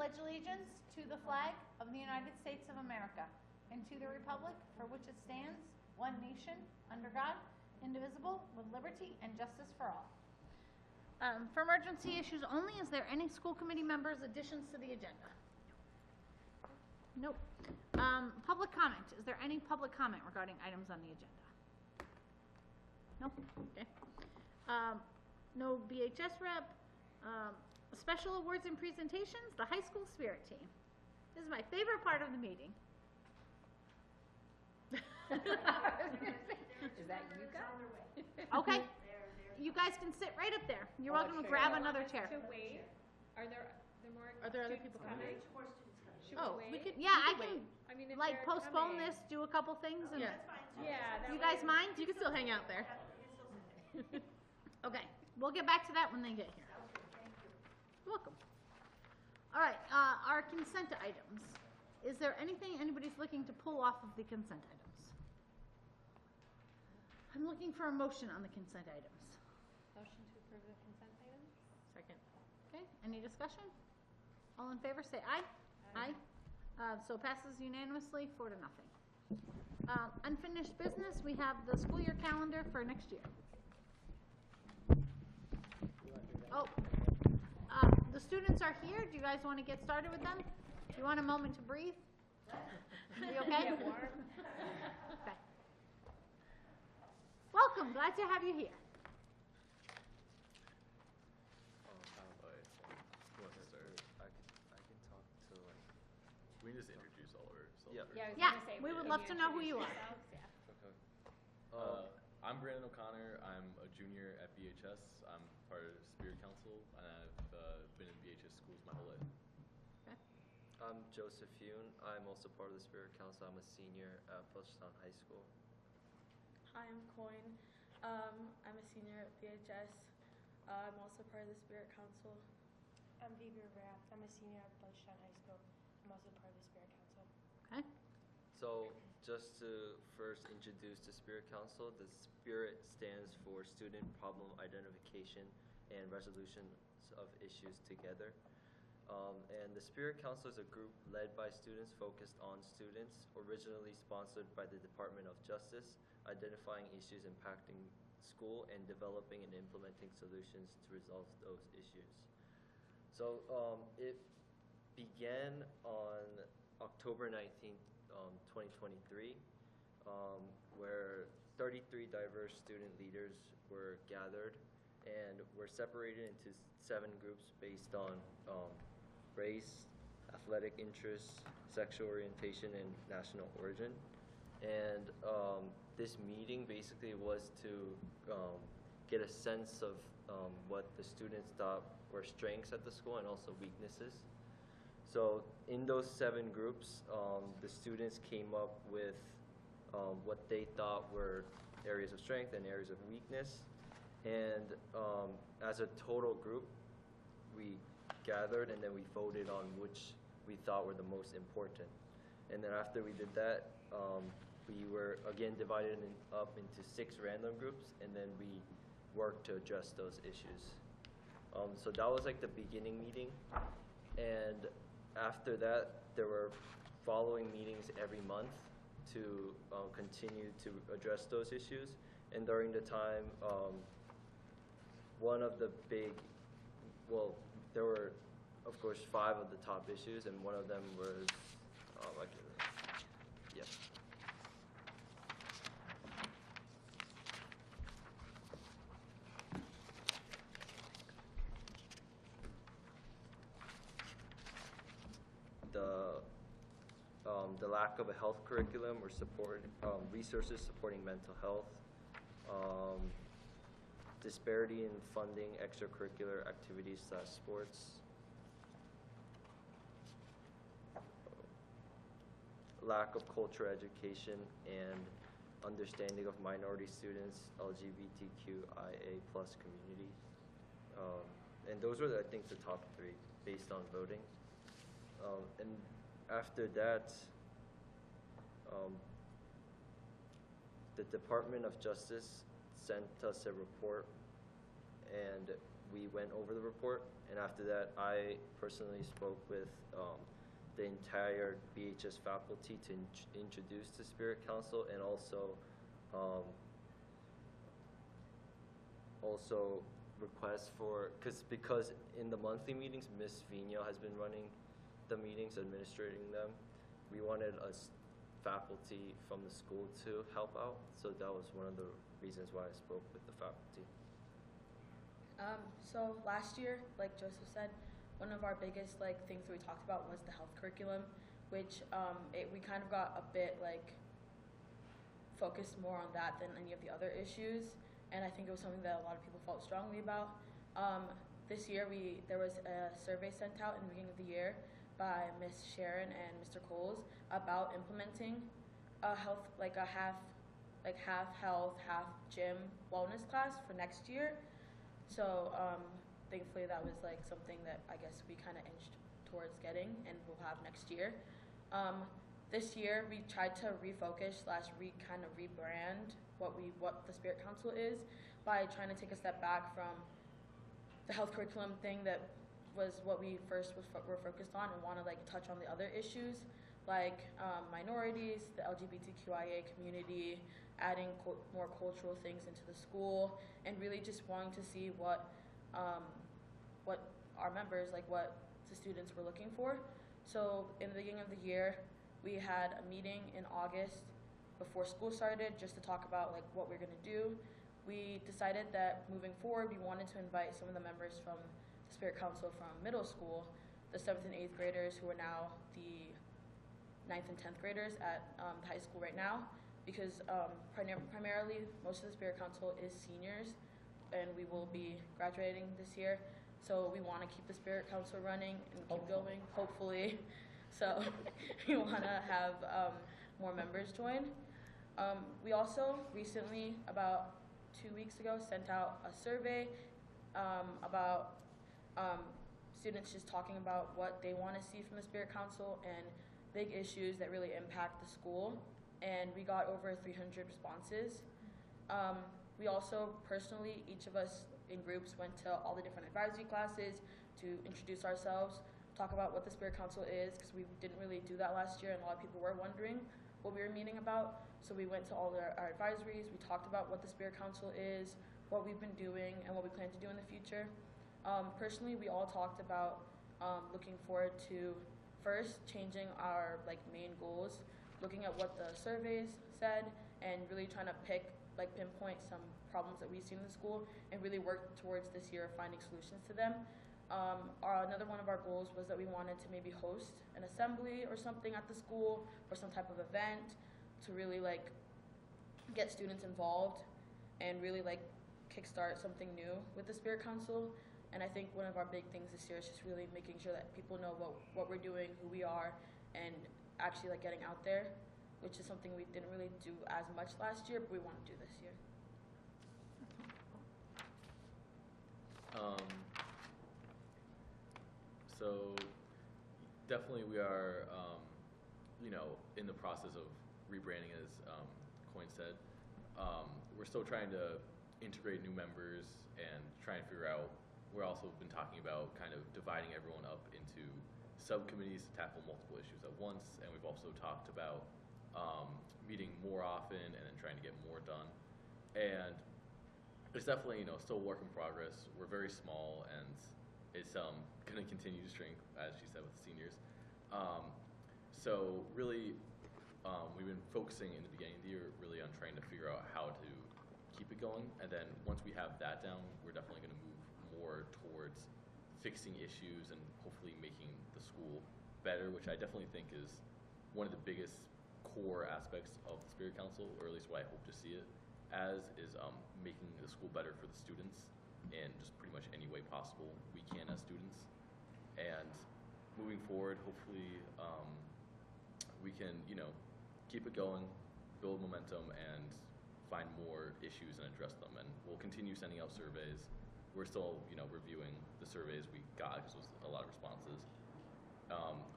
pledge allegiance to the flag of the United States of America and to the republic for which it stands, one nation, under God, indivisible, with liberty and justice for all. For emergency issues only, is there any school committee members' additions to the agenda? Nope. Public comment. Is there any public comment regarding items on the agenda? Nope. Okay. No BHS rep. Special awards and presentations, the high school spirit team. This is my favorite part of the meeting. Is that you guys? Okay. You guys can sit right up there. You're welcome to grab another chair. To wait. Are there more? Are there other people coming? We could. Yeah, I can. I mean, if like they're postpone coming. this, do a couple things, and Yeah. That's fine too. Yeah. that you way- guys mind? You can still hang out there. You can still say Okay, we'll get back to that when they get here. okay, thank you. You're welcome. All right, our consent items. Is there anything anybody's looking to pull off of the consent items? I'm looking for a motion on the consent items. Motion to approve the consent items? Second. Okay, any discussion? All in favor, say aye. Aye. So passes unanimously, 4-0. Unfinished business, we have the school year calendar for next year. Oh, the students are here. Do you guys want to get started with them? Do you want a moment to breathe? Are you okay? Okay. Welcome, glad to have you here. Who wants to start? I can talk to we can just introduce all ourselves. Yeah. Yeah, I was Yeah, gonna say, we would can love you to know who introduce you are. yourselves? Yeah. Okay. I'm Brandon O'Connor. I'm a junior at BHS. I'm part of Spirit Council, and I've been in BHS schools my whole life. Okay. I'm Joseph Yoon. I'm also part of the Spirit Council. I'm a senior at Belchertown High School. Hi, I'm Coyne. I'm a senior at BHS. I'm also part of the Spirit Council. I'm Vivi Raft. I'm a senior at Belchertown High School. I'm also part of the Spirit Council. Okay. So just to first introduce the Spirit Council, the Spirit stands for Student Problem Identification and Resolution of Issues Together. And the Spirit Council is a group led by students focused on students, originally sponsored by the Department of Justice, identifying issues impacting school and developing and implementing solutions to resolve those issues. So it began on October 19th, 2023, where 33 diverse student leaders were gathered and were separated into 7 groups based on race, athletic interests, sexual orientation, and national origin. And this meeting basically was to get a sense of what the students thought were strengths at the school and also weaknesses. So in those 7 groups, the students came up with what they thought were areas of strength and areas of weakness. And as a total group, we gathered and then we voted on which we thought were the most important. And then after we did that, we were again divided up into 6 random groups, and then we worked to address those issues. So that was like the beginning meeting. And after that, there were following meetings every month to continue to address those issues. And during the time, one of the there were, of course, 5 of the top issues, and one of them was, the lack of a health curriculum or support, resources supporting mental health, disparity in funding extracurricular activities / sports, lack of cultural education and understanding of minority students, LGBTQIA+ community. And those were, I think, the top 3 based on voting. And after that, the Department of Justice sent us a report, and we went over the report, And after that, I personally spoke with the entire BHS faculty to introduce the Spirit Council, and also request for, because in the monthly meetings, Miss Vino has been running the meetings, administrating them. We wanted us faculty from the school to help out, so that was one of the reasons why I spoke with the faculty. So last year, like Joseph said, one of our biggest things that we talked about was the health curriculum, which we kind of got a bit focused more on that than any of the other issues, and I think it was something that a lot of people felt strongly about. This year, there was a survey sent out in the beginning of the year by Miss Sharon and Mr. Coles about implementing a health, half health, half gym wellness class for next year. So thankfully that was something that I guess we kind of inched towards getting and we'll have next year. This year we tried to refocus / kind of rebrand what the Spirit Council is by trying to take a step back from the health curriculum thing that was what we first were focused on, and want to touch on the other issues like minorities, the LGBTQIA community, adding more cultural things into the school, and really just wanting to see what our members, what the students were looking for. So in the beginning of the year, we had a meeting in August before school started just to talk about what we're going to do. We decided that moving forward, we wanted to invite some of the members from the Spirit Council from middle school, the 7th and 8th graders who are now the 9th and 10th graders at the high school right now, because primarily most of the Spirit Council is seniors, and we will be graduating this year. So we want to keep the Spirit Council running and keep going, hopefully. So we want to have more members join. We also recently, about 2 weeks ago, sent out a survey about students just talking about what they want to see from the Spirit Council and big issues that really impact the school. And we got over 300 responses. We also personally, each of us in groups, went to all the different advisory classes to introduce ourselves, talk about what the Spirit Council is, because we didn't really do that last year and a lot of people were wondering what we were meeting about. So we went to all our advisories, we talked about what the Spirit Council is, what we've been doing, and what we plan to do in the future. Personally, we all talked about looking forward to first changing our main goals, looking at what the surveys said, and really trying to pinpoint some problems that we see in the school and really work towards this year finding solutions to them. Another one of our goals was that we wanted to maybe host an assembly or something at the school, or some type of event to really get students involved and really kickstart something new with the Spirit Council. And I think one of our big things this year is just really making sure that people know what we're doing, who we are, and actually getting out there, which is something we didn't really do as much last year, but we want to do this year. So definitely we are, in the process of rebranding, as Coyne said. We're still trying to integrate new members and trying to figure out. We're also been talking about kind of dividing everyone up into subcommittees to tackle multiple issues at once, and we've also talked about meeting more often and then trying to get more done. And it's definitely still a work in progress. We're very small, and it's going to continue to shrink, as she said, with the seniors. So really, we've been focusing in the beginning of the year really on trying to figure out how to keep it going, and then once we have that down, we're definitely going to move more towards fixing issues and hopefully making the school better, which I definitely think is one of the biggest core aspects of the Spirit Council, or at least what I hope to see it as, is making the school better for the students in just pretty much any way possible we can as students. And moving forward, hopefully we can keep it going, build momentum, and find more issues and address them. And we'll continue sending out surveys. We're still reviewing the surveys we got, because it was a lot of responses.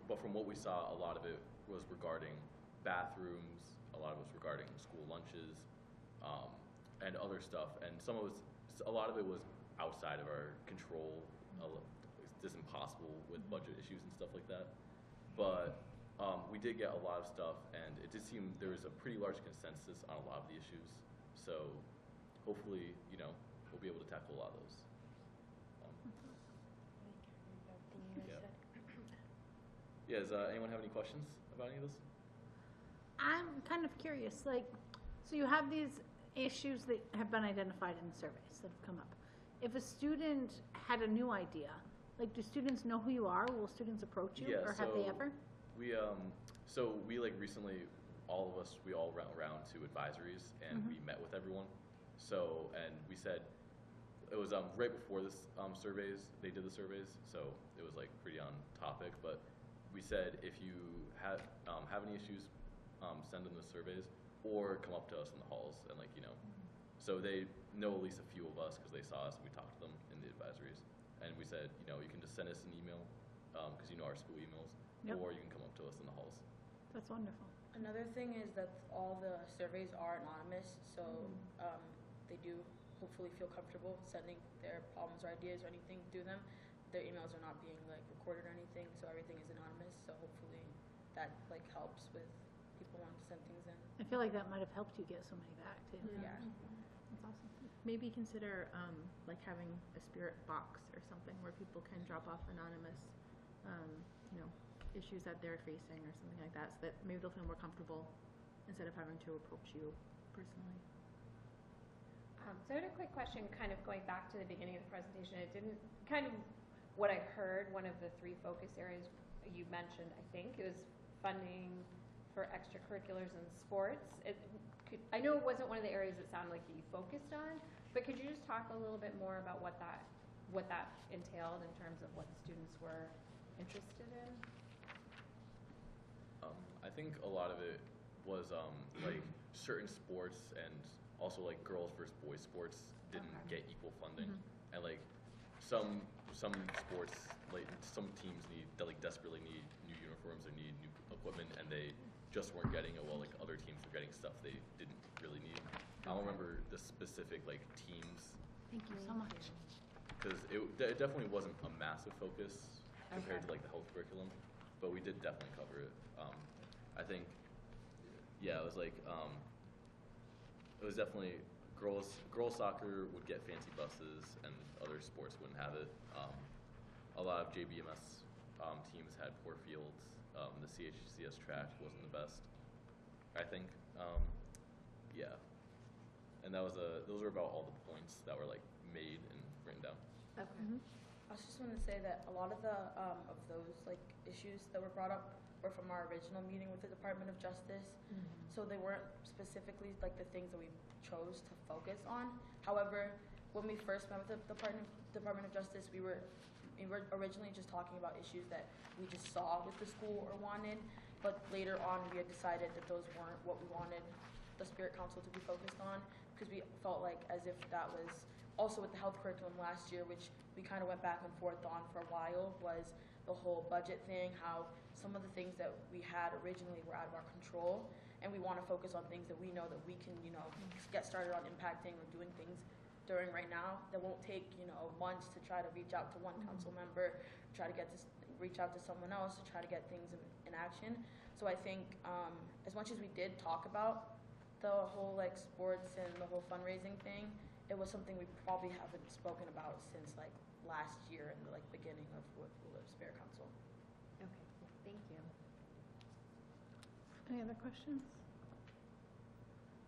But from what we saw, a lot of it was regarding bathrooms, a lot of it was regarding school lunches, and other stuff. And a lot of it was outside of our control. possible with budget issues and stuff like that. But we did get a lot of stuff, and it did seem there was a pretty large consensus on a lot of the issues. So hopefully, we'll be able to tackle a lot of those. Yeah. Yeah, does anyone have any questions about any of this? I'm kind of curious, like, so you have these issues that have been identified in surveys that have come up. If a student had a new idea, like, do students know who you are? Will students approach you, Yeah, or have they so ever? We like recently, all of us, we all went around to advisories and we met with everyone. So, and we said, it was right before this surveys, they did the surveys, so it was like pretty on topic, but we said if you have any issues, send in the surveys or come up to us in the halls and so they know at least a few of us because they saw us and we talked to them in the advisories. And we said, you can just send us an email because our school emails, Yep. or you can come up to us in the halls. That's wonderful. Another thing is that all the surveys are anonymous, so they do hopefully feel comfortable sending their problems or ideas or anything to them. Their emails are not being recorded or anything, so everything is anonymous. So hopefully that helps with people wanting to send things in. I feel like that might have helped you get so many back too. Yeah. That's awesome. Maybe consider having a spirit box or something where people can drop off anonymous, issues that they're facing or something like that, so that maybe they'll feel more comfortable instead of having to approach you personally. So I had a quick question, kind of going back to the beginning of the presentation. It didn't, kind of what I heard, one of the 3 focus areas you mentioned, I think, it was funding for extracurriculars and sports. I know it wasn't one of the areas that sounded like you focused on, but could you just talk a little bit more about what that entailed in terms of what the students were interested in? I think a lot of it was certain sports and also girls versus boys sports didn't get equal funding, and some sports some teams desperately need new uniforms or need new equipment, and they just weren't getting it, while other teams were getting stuff they didn't really need. I don't remember the specific teams Thank you so much. because it definitely wasn't a massive focus compared to the health curriculum, but we did definitely cover it. I think, yeah, it was it was definitely girls soccer would get fancy buses and other sports wouldn't have it. A lot of JBMS teams had poor fields. The CHCS track wasn't the best, I think. Yeah, and those were about all the points that were made and written down. Okay. I was just want to say that a lot of the of those issues that were brought up were from our original meeting with the Department of Justice. So they weren't specifically the things that we chose to focus on. However, when we first met with the Department of Justice, we were originally just talking about issues that we just saw with the school or wanted, but later on we had decided that those weren't what we wanted the Spirit Council to be focused on, because we felt as if that was also with the health curriculum last year, which we kind of went back and forth on for a while, was the whole budget thing, how some of the things that we had originally were out of our control, and we want to focus on things that we know that we can, get started on impacting or doing things during right now that won't take, months to try to reach out to one council member, try to reach out to someone else to try to get things in action. So I think as much as we did talk about the whole sports and the whole fundraising thing, it was something we probably haven't spoken about since last year in the beginning of the Spirit Council. Okay, thank you. Any other questions?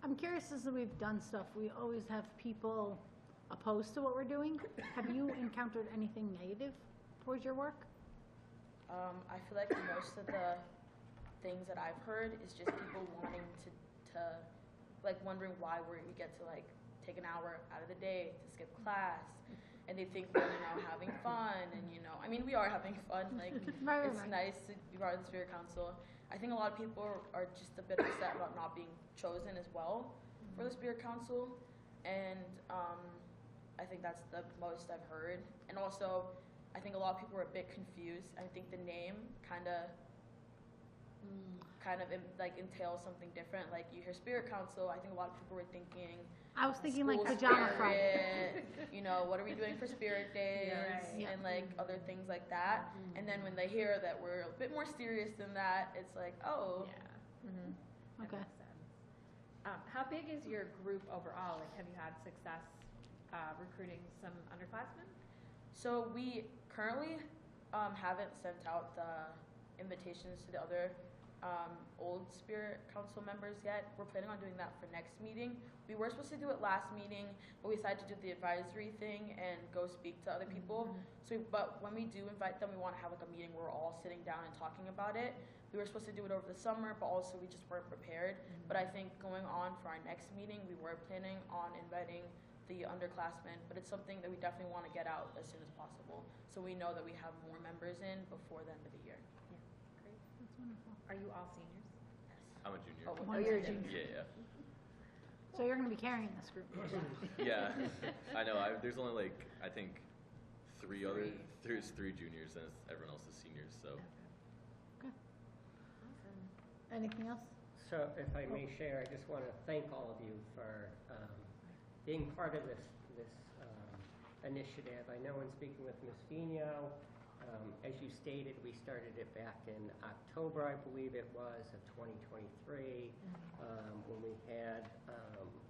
I'm curious, as we've done stuff, we always have people opposed to what we're doing. Have you encountered anything negative towards your work? I feel like most of the things that I've heard is just people wanting to wondering why we get to take an hour out of the day to skip class, and they think we're having fun, and I mean, we are having fun. Right, It's right. nice to be part of the Spirit Council. I think a lot of people are just a bit upset about not being chosen as well for the Spirit Council, and I think that's the most I've heard. And also, I think a lot of people are a bit confused. I think the name kind of kind of like entails something different. Like you hear Spirit Council, I think a lot of people were thinking I was thinking like school pajama Friday. spirit, you know, what are we doing for Spirit Days, Yeah. and like other things like that. And then when they hear that we're a bit more serious than that, it's like, oh, Yeah. That Okay. makes sense. How big is your group overall? Like, have you had success recruiting some underclassmen? So we currently haven't sent out the invitations to the other old Spirit Council members yet. We're planning on doing that for next meeting. We were supposed to do it last meeting, but we decided to do the advisory thing and go speak to other people. So, but when we do invite them, we want to have like a meeting where we're all sitting down and talking about it. We were supposed to do it over the summer, but also we just weren't prepared. But I think going on for our next meeting, we were planning on inviting the underclassmen, but it's something that we definitely want to get out as soon as possible, so we know that we have more members in before the end of the year. Great. That's wonderful. Are you all seniors? I'm a junior. Oh, you're a yeah. junior. Yeah, So you're going to be carrying this group. yeah. Yeah, I know. There's only like, I think, there's three juniors and everyone else is seniors, so. Anything else? So if I may share, I just want to thank all of you for being part of this initiative. I know in speaking with Ms. Vigno, as you stated, we started it back in October, I believe it was, of 2023, when we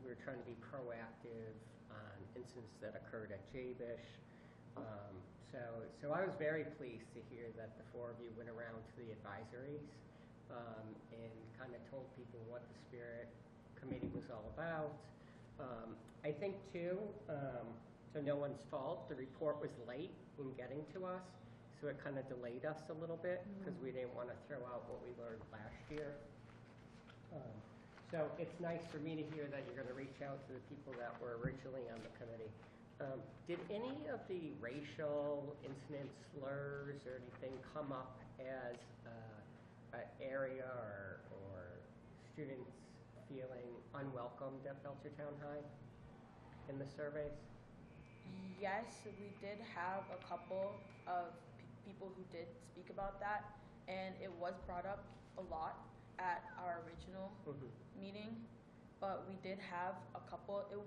were trying to be proactive on incidents that occurred at JBISH. So I was very pleased to hear that the four of you went around to the advisories and kind of told people what the Spirit Committee was all about. I think too, so no one's fault, the report was late in getting to us, so it kind of delayed us a little bit because we didn't want to throw out what we learned last year. So it's nice for me to hear that you're going to reach out to the people that were originally on the committee. Did any of the racial incidents, slurs, or anything come up as an area or students feeling unwelcomed at Belchertown High in the surveys? Yes, we did have a couple of people who did speak about that, and it was brought up a lot at our original meeting, but we did have a couple. It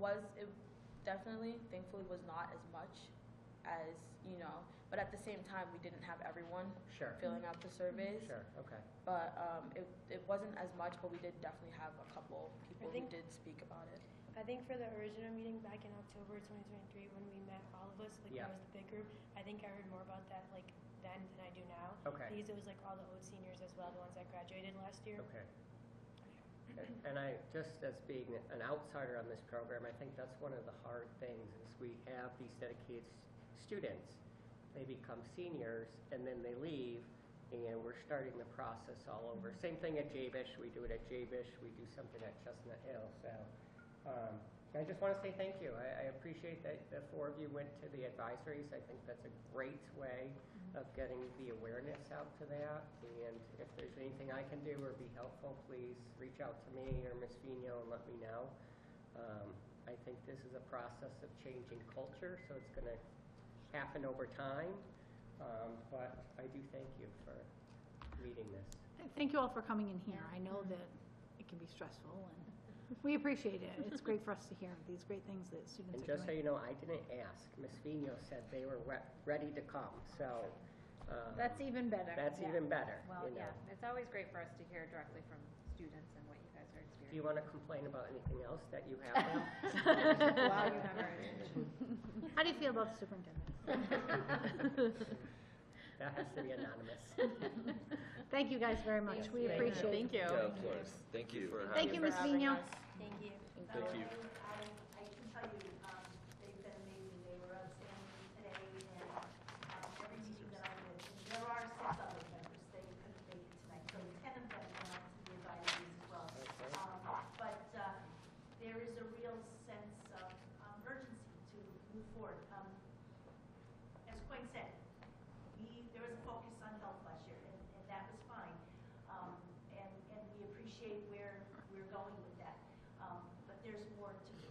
definitely, thankfully, was not as much as, but at the same time, we didn't have everyone filling out the surveys. Sure, okay. But it wasn't as much, but we did definitely have a couple people who did speak about it. I think for the original meeting back in October 2023, when we met all of us, like Yeah. that was the big group, I think I heard more about that like then than I do now. Okay. Because it was like all the old seniors as well, the ones that graduated last year. Okay. And I, just as being an outsider on this program, I think that's one of the hard things is we have these dedicated students. They become seniors and then they leave and we're starting the process all over. Same thing at JBISH. We do it at JBISH. We do something at Chestnut Hill. So I just want to say thank you. I appreciate that the four of you went to the advisories. I think that's a great way of getting the awareness out to that. And if there's anything I can do or be helpful, please reach out to me or Ms. Vigno and let me know. I think this is a process of changing culture, so it's going to happen over time. But I do thank you for leading this. Thank you all for coming in here. I know that it can be stressful, and we appreciate it. It's great for us to hear these great things that students And are just so doing. you know, I didn't ask. Ms. Vigno said they were ready to come, so. That's even better. That's Yeah. even better, Well, you know. yeah, it's always great for us to hear directly from students and what you guys are Do you experiencing. want to complain about anything else that you have now? While you have our attention. How do you feel about the superintendent? That has to be anonymous. Thank you guys very much. We appreciate it. Thank you. Yeah, of course. Thank you for Thank you, having Ms. us. Vigno. Thank you. Thank you. I can tell you, they've been amazing. They were outstanding today, and every meeting that I'm with, and there are 6 other members, they couldn't make it tonight, so 10 of them went out to the advisories as well. But there is a real sense of urgency to move forward. As Quinn said, there was a focus on health last year, and that was fine. And we appreciate where we're going with that. But there's more to do.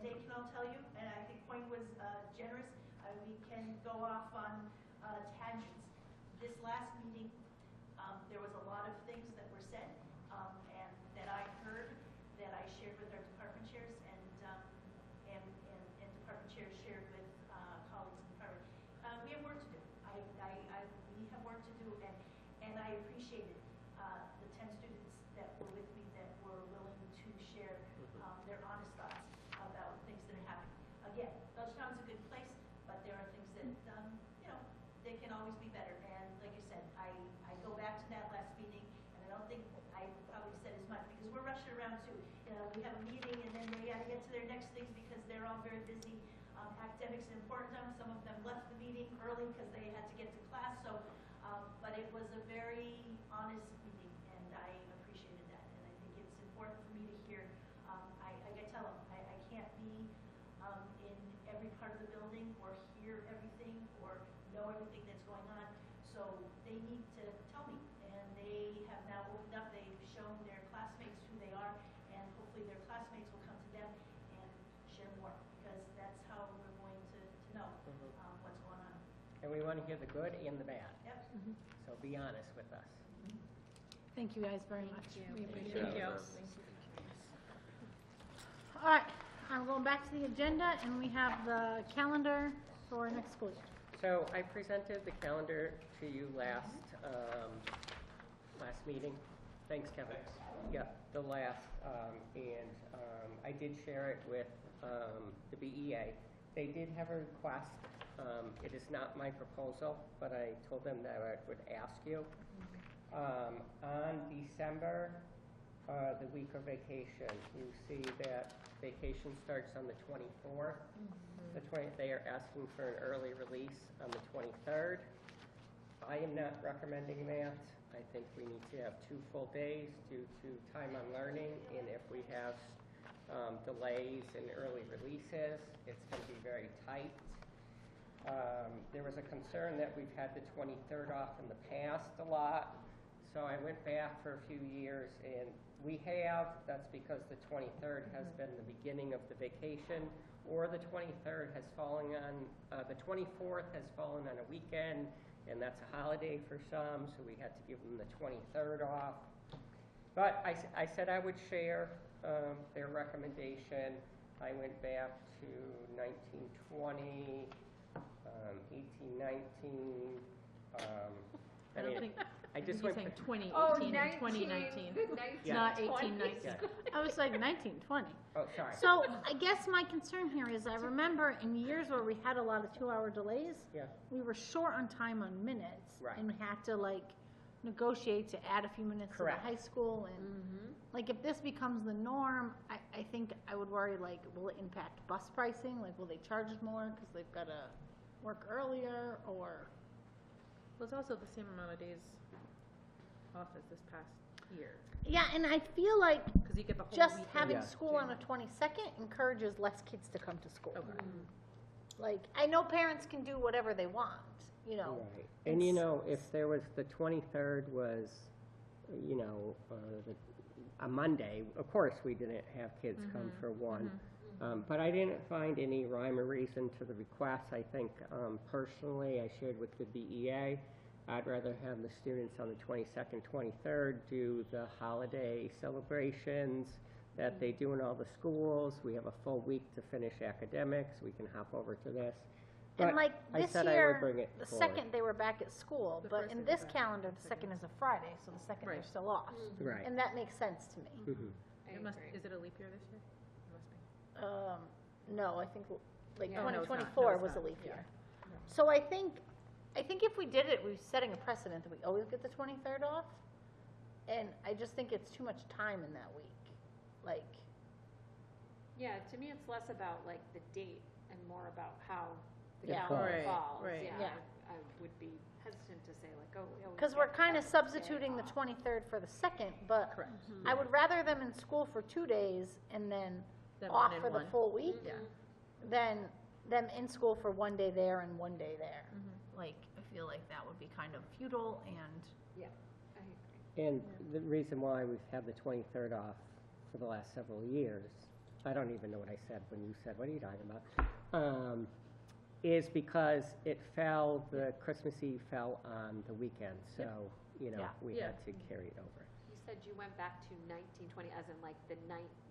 they can all tell you, and I think Point was generous, we can go off on tangents. This last meeting, there was a lot of things that were said, and that I heard, that I shared with our department chairs, and department chairs shared with colleagues in the department. We have work to do. We have work to do, and I appreciated the 10 students that were with me that were willing to share their honest thoughts about things that are happening. Again, Belchertown's a good place, but there are things that, they can always be better. And like I said, I go back to that last meeting, and I don't think I probably said as much, because we're rushing around too. We have a meeting, and then they got to get to their next things because they're all very busy. Academics are important to them. Some of them left the meeting early because they had to get to class. So, but it was a very honest meeting, and I appreciated that. And I think it's important for me to hear. I tell them I can't be in every part of the building or hear everything or know everything that's going on. So they need to tell me, and they have now opened up. They've shown their classmates who they are, and hopefully their classmates will come to them and share more, because that's how we're going to know what's going on. And we want to hear the good and the bad. Yep. So be honest with us. Thank you guys very much. We appreciate you. it. All right, I'm going back to the agenda, and we have the calendar for next school year. So I presented the calendar to you last meeting. Thanks, Kevin. Yeah, the last, I did share it with the BEA. They did have a request. It is not my proposal, but I told them that I would ask you. On December, the week of vacation, you see that vacation starts on the 24th. They are asking for an early release on the 23rd. I am not recommending that. I think we need to have 2 full days due to time on learning, and if we have delays in early releases, it's going to be very tight. There was a concern that we've had the 23rd off in the past a lot, so I went back for a few years, and we have. That's because the 23rd has been the beginning of the vacation, or the 23rd has fallen on, the 24th has fallen on a weekend, and that's a holiday for some, so we had to give them the 23rd off. But I said I would share their recommendation. I went back to 1920, 1819. I don't think, I just you're went saying for, 2018 and 2019. Yeah. Not 1819. Yeah. I was like 1920. Oh, sorry. So I guess my concern here is I remember in years where we had a lot of 2-hour delays, Yeah. we were short on time on minutes. Right. And we had to negotiate to add a few minutes Correct. to the high school. And if this becomes the norm, I think I would worry, will it impact bus pricing? Will they charge more because they've got to work earlier, or? Well, it's also the same amount of days off as this past year. Yeah, and I feel like Because you get the whole just weekend. having Yeah. school on the 22nd encourages less kids to come to school. Okay. I know parents can do whatever they want, Right. And if there was the 23rd was, a Monday, of course we didn't have kids come for one. But I didn't find any rhyme or reason to the request. I think personally I shared with the BEA, I'd rather have the students on the 22nd, 23rd do the holiday celebrations that they do in all the schools. We have a full week to finish academics. We can hop over to this. And But I this said I year, would bring it the forward. 2nd they were back at school, The but first in is this back, calendar, the the 2nd second is a Friday, so the 2nd they're Right. still off. Right. And that makes sense to me. Mhm. It must, is it a leap year this year? It must be. No, I think Yeah. Oh, no, it's not. 2024 No, it's was a not. leap Yeah. year. So I think if we did it, we're setting a precedent that we always get the 23rd off. And I just think it's too much time in that week. Yeah, to me, it's less about the date and more about how the Yeah. calendar Right, falls. right. Yeah, Yeah. I would be hesitant to say oh, yeah. we Because can't we're have kind of this day substituting the off. 23rd for the 2nd, but Correct. I would rather them in school for 2 days and then Then off one and for the one. full week Yeah. than them in school for 1 day there and 1 day there. Mhm. I feel like that would be kind of futile, and Yeah, I agree. And the reason why we've had the 23rd off for the last several years I don't even know what I said when you said, what are you talking about? Is because the Christmas Eve fell on the weekend, so, you know, Yeah. we Yeah. had to carry it over. You said you went back to 1920, as in like the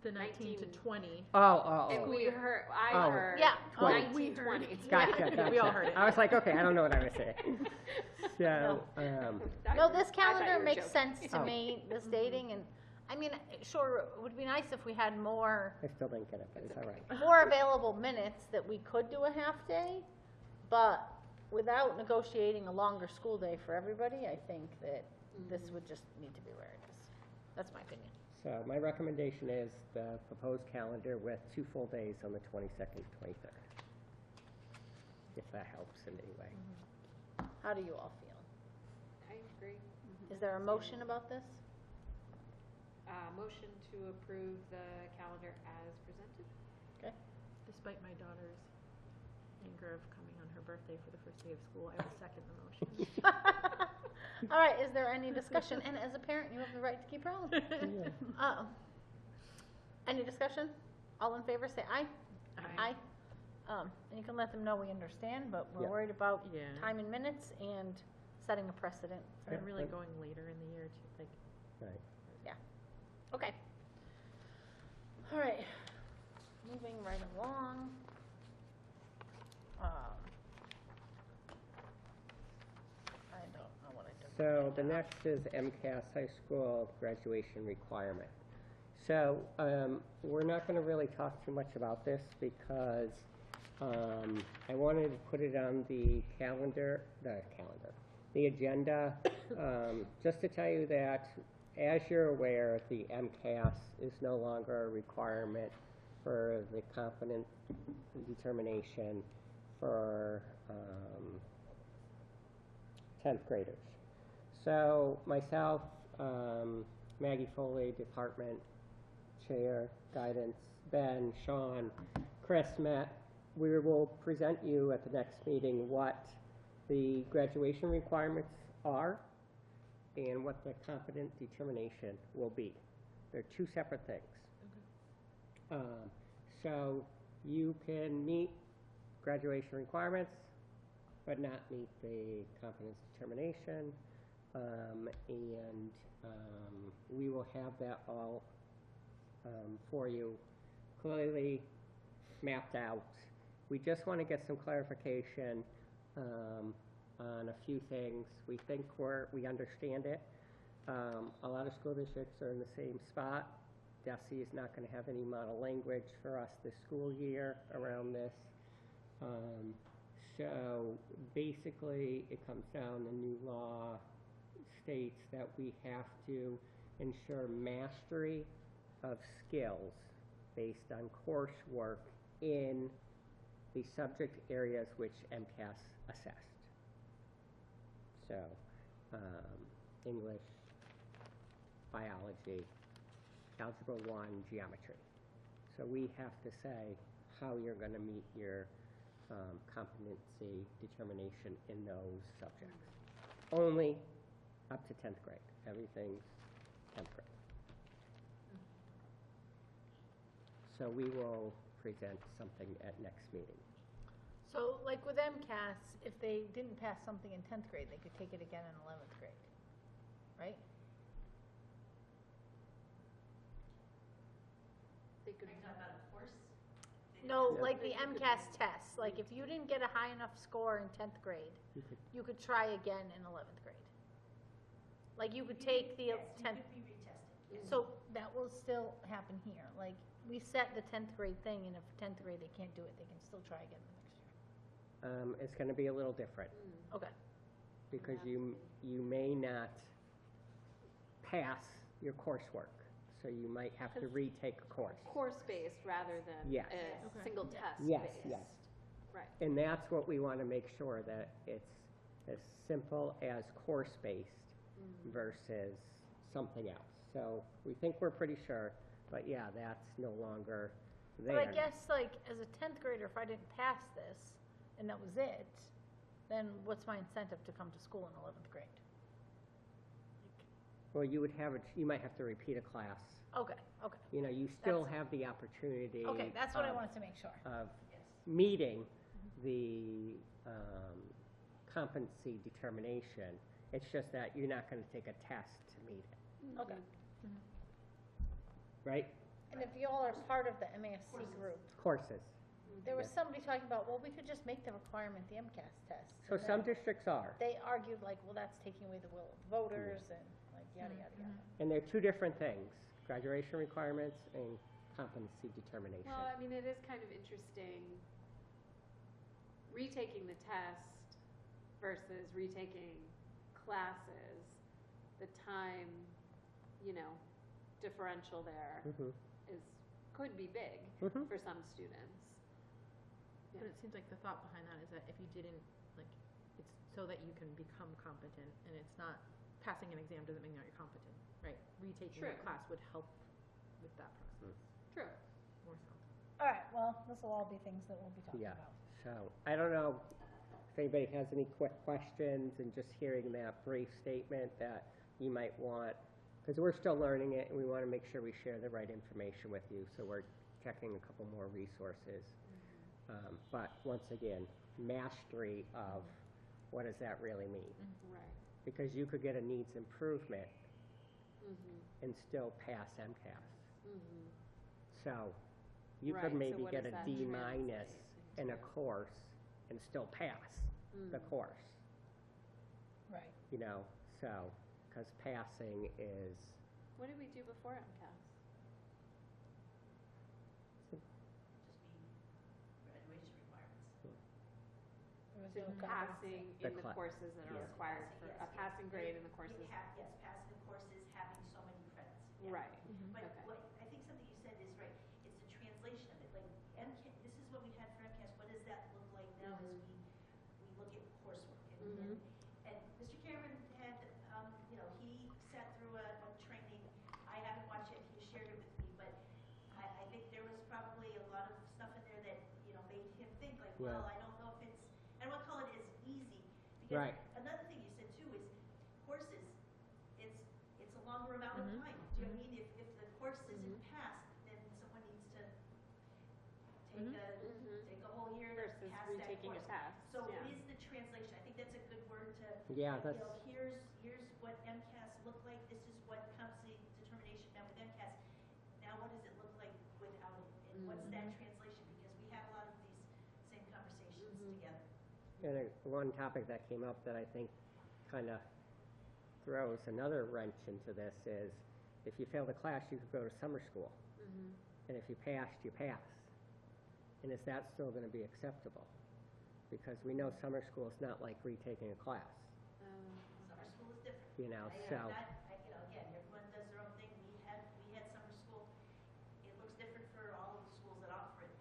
The 19 to 20. And we heard, I Oh. heard Yeah. Oh, we heard. 1920s. Gotcha, gotcha. We all heard it. I was like, okay, I don't know what I was saying. So, No, this I thought you calendar were makes joking. sense to Oh. me, this dating, and, I mean, sure, it would be nice if we had more, I still didn't get it, but it's all right. more available minutes that we could do a half-day, but without negotiating a longer school day for everybody, I think that this would just need to be where it is. That's my opinion. So my recommendation is the proposed calendar with 2 full days on the 22nd, 23rd. If that helps in any way. How do you all feel? I agree. Is there a motion about this? Motion to approve the calendar as presented. Okay. Despite my daughter's anger of coming on her birthday for the first day of school, I will second the motion. All right, is there any discussion? And as a parent, you have the right to keep wrong. Any discussion? All in favor, say aye. Aye. And you can let them know we understand, but we're Yeah. worried about Yeah. time and minutes and setting a precedent. And Yeah, really but- going later in the year to, like, Right. Okay. All right, moving right along. I don't know what I did. So the next is MCAS High School graduation requirement. So we're not going to really talk too much about this because I wanted to put it on the agenda, just to tell you that, as you're aware, the MCAS is no longer a requirement for the competence determination for 10th graders. So myself, Maggie Foley, Department Chair, Guidance, Ben, Sean, Chris, Matt, we will present you at the next meeting what the graduation requirements are and what the competent determination will be. They're 2 separate things. So you can meet graduation requirements, but not meet the competence determination. We will have that all for you clearly mapped out. We just want to get some clarification on a few things. We think we understand it. A lot of school districts are in the same spot. DESE is not going to have any model language for us this school year around this. So basically, it comes down, the new law states that we have to ensure mastery of skills based on coursework in the subject areas which MCAS assessed. So, English, biology, Algebra 1, geometry. So we have to say how you're going to meet your competency determination in those subjects. Only up to 10th grade. Everything's 10th grade. So we will present something at next meeting. So, like with MCAS, if they didn't pass something in 10th grade, they could take it again in 11th grade, right? They could, No, like the MCAS tests, like if you didn't get a high enough score in 10th grade, You could, you could try again in 11th grade. Like you could take the 10th, You could be retested. so that will still happen here. Like, we set the 10th grade thing, and if 10th grade they can't do it, they can still try again the next year. it's going to be a little different Okay. because you may not pass your coursework. So you might have to retake a course. course-based rather than Yes. a Okay. single test-based. Yes, yes. Right. And that's what we want to make sure, that it's as simple as course-based versus something else. So we think we're pretty sure, but yeah, that's no longer there. But I guess, like, as a 10th grader, if I didn't pass this, and that was it, then what's my incentive to come to school in 11th grade? Well, you would have you might have to repeat a class Okay, okay. You know, you still That's- have the opportunity. Okay, that's what I of- wanted to make sure. Of Yes. meeting the competency determination. It's just that you're not going to take a test to meet it, Okay. right? And if you all are part of the MASC group, Courses. there was Yeah. somebody talking about, well, we could just make the requirement the MCAS test. So And some then districts are. They argued like, well, that's taking away the will of the voters and like yada, yada, yada. And they're two different things, graduation requirements and competency determination. Well, I mean, it is kind of interesting retaking the test versus retaking classes, the time, you know, differential there Mhm. could be big Mhm. for some students. But it seems like the thought behind that is that if you didn't, like, it's so that you can become competent, and it's not, passing an exam doesn't mean that you're competent, right? Retaking the True. class would help with that process True. more so. All right, well, this will all be things that we'll be talking Yeah, about. so I don't know if anybody has any quick questions, and just hearing that brief statement that you might want, because we're still learning it and we want to make sure we share the right information with you, so we're checking a couple more resources. But once again, mastery of what does that really mean? Right. Because you could get a needs improvement Mm-hmm. and still pass MCAS. Mm-hmm. So you Right, could so maybe what get does a that D- translate in a into? course and still pass the Mm. course, Right. you know, so, because passing is, What did we do before MCAS? Just be graduation requirements. There was no Passing The in the cla- courses that are yeah. required for, a passing grade in the courses. Yes, passing the courses, having so many credits. Yeah. Right. But Okay. what, I think something you said is right, it's the translation of it, like, this is what we've had for MCAS, what does that look like now as we look at coursework? And Mr. Cameron had, you know, he sat through a training, I haven't watched it, he shared it with me, but I think there was probably a lot of stuff in there that, you know, made him think like, Yeah. well, I don't know if it's, I don't wanna call it as easy, Right. because another thing you said too is courses, it's a longer amount of time. Do you know what I mean? If the course isn't passed, then someone needs to take a whole year to Versus pass that retaking a course. test, So yeah. it is the translation. I think that's a good word to, Yeah, you that's- know, here's what MCAS looked like, this is what competency determination meant with MCAS. Now what does it look like without it? And what's that translation? Because we have a lot of these same conversations together. and one topic that came up that I think kind of throws another wrench into this is, if you fail the class, you could go to summer school. And if you passed, you pass. And is that still going to be acceptable? Because we know summer school is not like retaking a class, Summer school is different. you know, I so. am not, you know, again, everyone does their own thing. We had summer school. It looks different for all of the schools that offer it,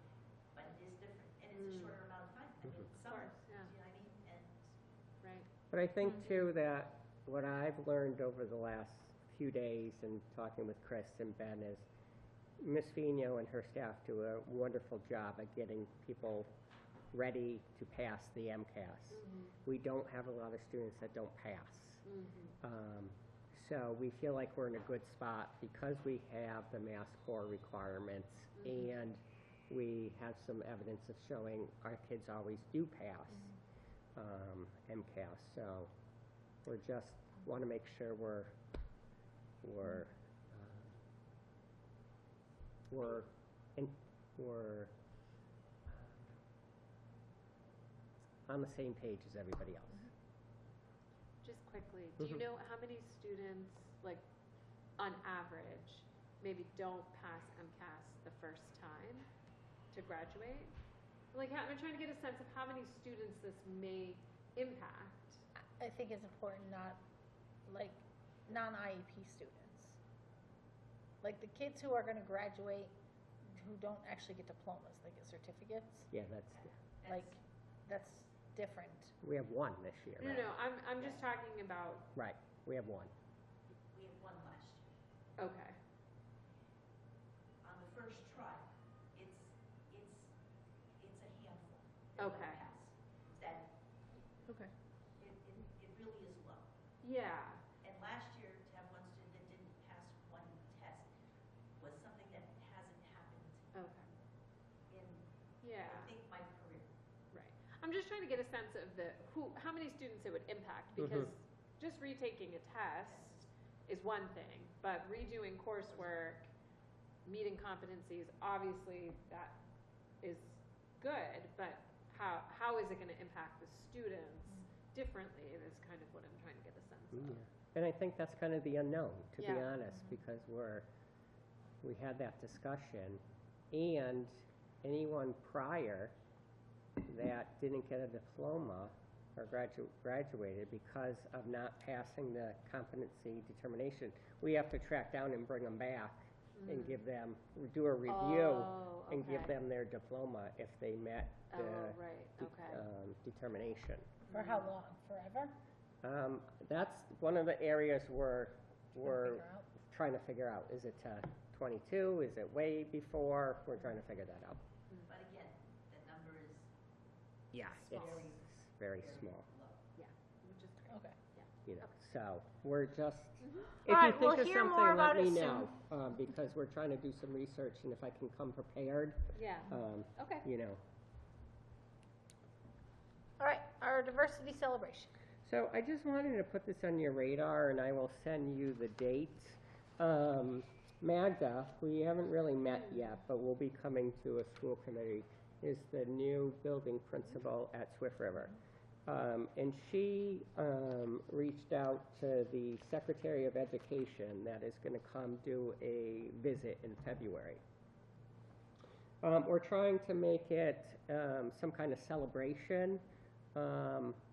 but it is different, and it's a shorter amount of time. I mean, it's summer, course, yeah. you know what I mean? And Right. But I think too that what I've learned over the last few days and talking with Chris and Ben is Ms. Fino and her staff do a wonderful job at getting people ready to pass the MCAS. We don't have a lot of students that don't pass. So we feel like we're in a good spot because we have the Mass Core requirements and we have some evidence of showing our kids always do pass MCAS. So we're just want to make sure we're on the same page as everybody else. Just quickly, do you know how many students, like, on average, maybe don't pass MCAS the first time to graduate? Like, I'm trying to get a sense of how many students this may impact. I think it's important not, like, non-IEP students. Like the kids who are gonna graduate, who don't actually get diplomas, they get certificates, Yeah, that's, like, that's different. we have one this year, No, right? no, I'm just talking about, Right, we have one. we had one last year. okay, On the first try, it's a handful. that will Okay. pass. That, Okay. it really is low. yeah, And last year, to have one student that didn't pass one test, I'm just trying to get a sense of how many students it would impact, because just retaking a test is one thing, but redoing coursework, meeting competencies, obviously that is good, but how is it gonna impact the students differently is kind of what I'm trying to get a sense of. And I think that's kind of the unknown, to be Yeah. honest, because we had that discussion, and anyone prior that didn't get a diploma or graduated because of not passing the competency determination, we have to track down and bring them back and give them, do a review and give them their diploma if they met the determination. For how long? Forever? That's one of the areas we're Figure out. trying to figure out. Is it 22? Is it way before? We're trying to figure that out. But again, that number is Yeah, it's very small, Which is great. Okay. you know, so we're just, if All right, you we'll think of hear more something, about let me it know, because we're trying to do some research, and if I can come prepared, Yeah, okay. you know. All right, our diversity celebration. So I just wanted to put this on your radar, and I will send you the date. Magda, we haven't really met yet, but we'll be coming to a school committee, is the new building principal at Swift River. And she reached out to the Secretary of Education that is going to come do a visit in February. We're trying to make it some kind of celebration.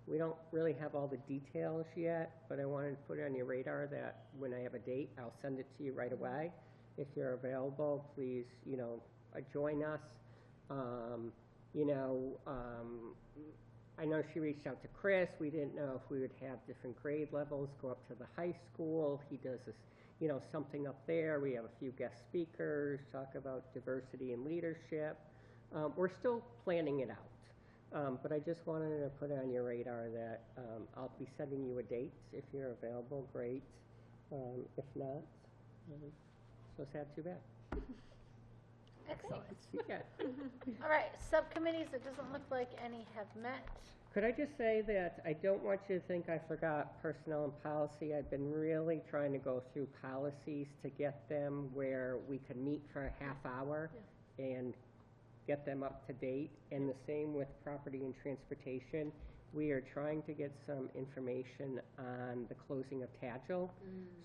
We don't really have all the details yet, but I wanted to put it on your radar that when I have a date, I'll send it to you right away. If you're available, please, join us. I know she reached out to Chris. We didn't know if we would have different grade levels go up to the high school. He does this, something up there. We have a few guest speakers, talk about diversity and leadership. We're still planning it out. But I just wanted to put it on your radar that I'll be sending you a date. If you're available, great. If not, so sad, too bad. Excellent. Yeah. All right, subcommittees, it doesn't look like any have met. Could I just say that I don't want you to think I forgot personnel and policy. I've been really trying to go through policies to get them where we can meet for a half hour and get them up to date. And the same with property and transportation. We are trying to get some information on the closing of Tagil.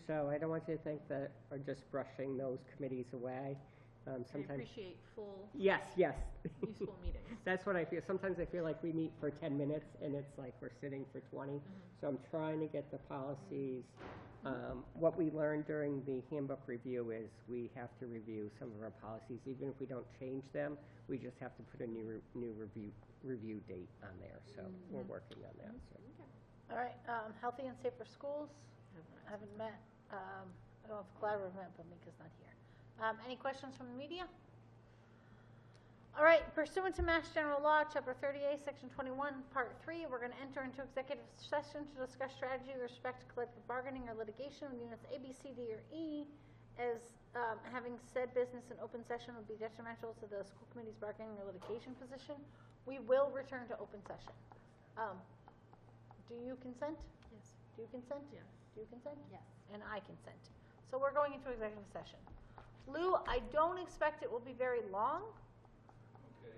So I don't want you to think that we're just brushing those committees away. I Sometimes. appreciate full, Yes. useful meetings. That's what I feel. Sometimes I feel like we meet for 10 minutes and it's like we're sitting for 20. So I'm trying to get the policies. What we learned during the handbook review is we have to review some of our policies. Even if we don't change them, we just have to put a new review date on there. So we're working on that. So. All right, healthy and safer schools, haven't met. I don't know if Clara met, but Mika's not here. Any questions from the media? All right, pursuant to Mass General Law, Chapter 38, Section 21, Part 3, we're going to enter into executive session to discuss strategy with respect to collective bargaining or litigation with units A, B, C, D, or E, as having said business in open session would be detrimental to the school committee's bargaining or litigation position. We will return to open session. Do you consent? Yes. Do you consent? Yes. Do you consent? Yes. And I consent. So we're going into executive session. Lou, I don't expect it will be very long. Okay.